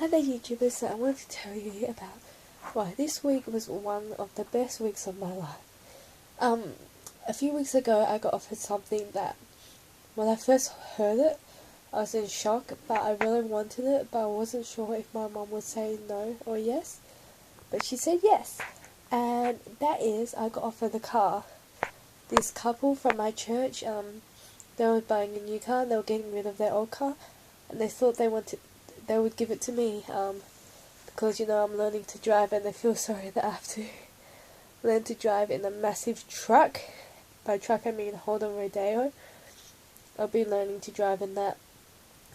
Hi there YouTubers, so I wanted to tell you about why this week was one of the best weeks of my life. A few weeks ago I got offered something that, when I first heard it, I was in shock, but I really wanted it, but I wasn't sure if my mum would say no or yes. But she said yes, and that is, I got offered a car. This couple from my church, they were buying a new car, they were getting rid of their old car, and they thought they would give it to me, because, I'm learning to drive, and they feel sorry that I have to learn to drive in a massive truck. By truck I mean Holden Rodeo. I'll be learning to drive in that,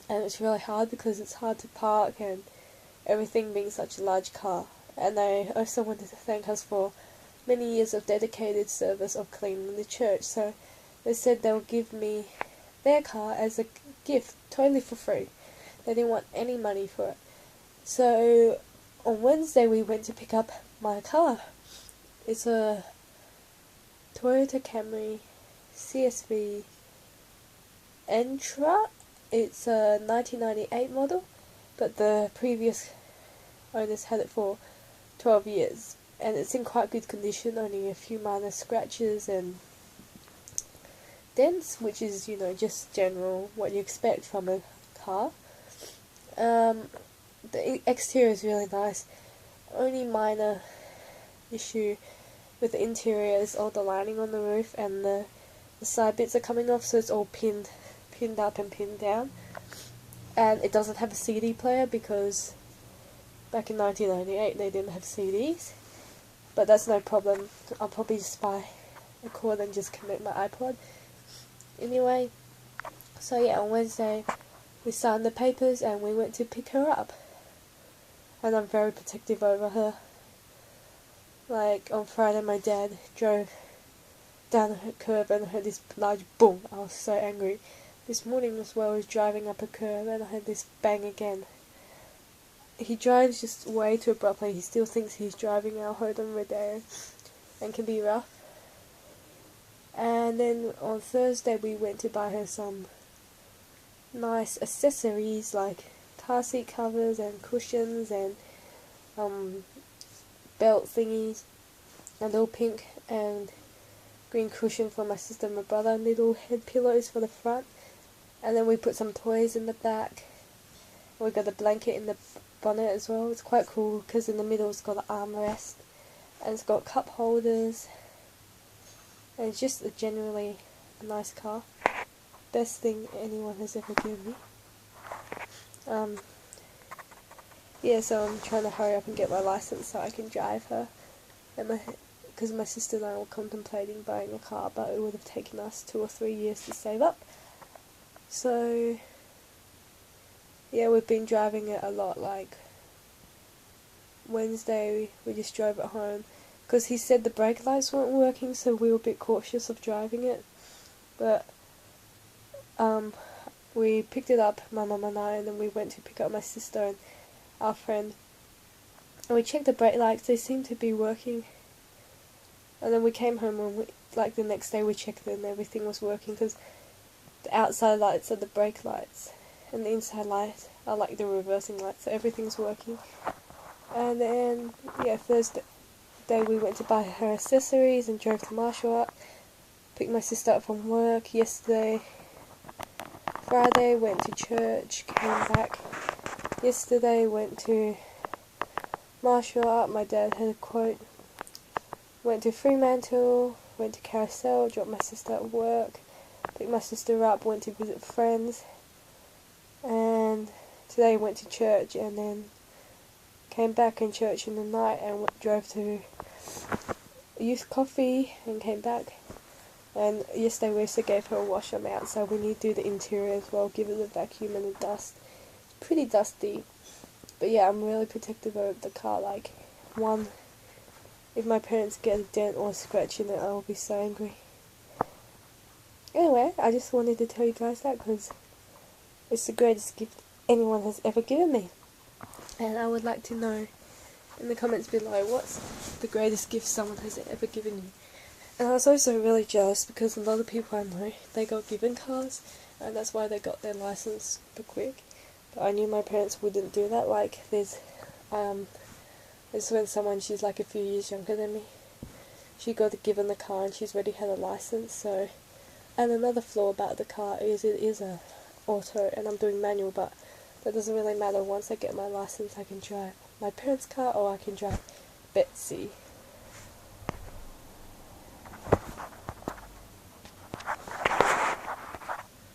and it's really hard because it's hard to park and everything being such a large car. And I also wanted to thank us for many years of dedicated service of cleaning the church, so they said they'll give me their car as a gift, totally for free. They didn't want any money for it. So on Wednesday we went to pick up my car. It's a Toyota Camry CSV Entra. It's a 1998 model, but the previous owners had it for 12 years. And it's in quite good condition, only a few minor scratches and dents, which is, just general, what you expect from a car. The exterior is really nice. Only minor issue with the interior is all the lining on the roof, and the side bits are coming off, so it's all pinned up and pinned down. And it doesn't have a CD player because back in 1998 they didn't have CDs. But that's no problem. I'll probably just buy a cord and just connect my iPod. Anyway, so yeah, on Wednesday we signed the papers and we went to pick her up. And I'm very protective over her. Like, on Friday my dad drove down a curve and I heard this large boom. I was so angry. This morning as well, I was driving up a curve and I heard this bang again. He drives just way too abruptly. He still thinks he's driving our Holden Rodeo and can be rough. And then on Thursday we went to buy her some nice accessories like car seat covers and cushions and belt thingies, a little pink and green cushion for my sister and my brother, and little head pillows for the front. And then we put some toys in the back. We got a blanket in the bonnet as well. It's quite cool because in the middle it's got an armrest and it's got cup holders, and it's just generally a nice car. Best thing anyone has ever given me. Yeah, so I'm trying to hurry up and get my license so I can drive her. And because my sister and I were contemplating buying a car, but it would have taken us 2 or 3 years to save up. So yeah, we've been driving it a lot. Like Wednesday we just drove it home because he said the brake lights weren't working, so we were a bit cautious of driving it. But we picked it up, my mum and I, and then we went to pick up my sister and our friend. And we checked the brake lights, they seemed to be working. And then we came home and the next day we checked it and everything was working, because the outside lights are the brake lights and the inside lights are like the reversing lights, so everything's working. And then, yeah, Thursday we went to buy her accessories and drove to Marshall Art, picked my sister up from work. Friday went to church, came back. Yesterday went to Marshall Art, my dad had a quote. Went to Fremantle, went to Carousel, dropped my sister at work, picked my sister up, went to visit friends, and today went to church, and then came back in church in the night and drove to youth coffee and came back. And yesterday we also gave her a wash on the outside. We need to do the interior as well, give it a vacuum and a dust. It's pretty dusty, but yeah, I'm really protective of the car. Like, if my parents get a dent or a scratch in it, I will be so angry. Anyway, I just wanted to tell you guys that because it's the greatest gift anyone has ever given me. And I would like to know in the comments below, what's the greatest gift someone has ever given you? And I was also really jealous because a lot of people I know, they got given cars, and that's why they got their license super quick. But I knew my parents wouldn't do that. Like, there's when someone, she's like a few years younger than me, she got given the car and she's already had a license, so... And another flaw about the car is it is a auto, and I'm doing manual, but that doesn't really matter. Once I get my license, I can drive my parents' car, or I can drive Betsy,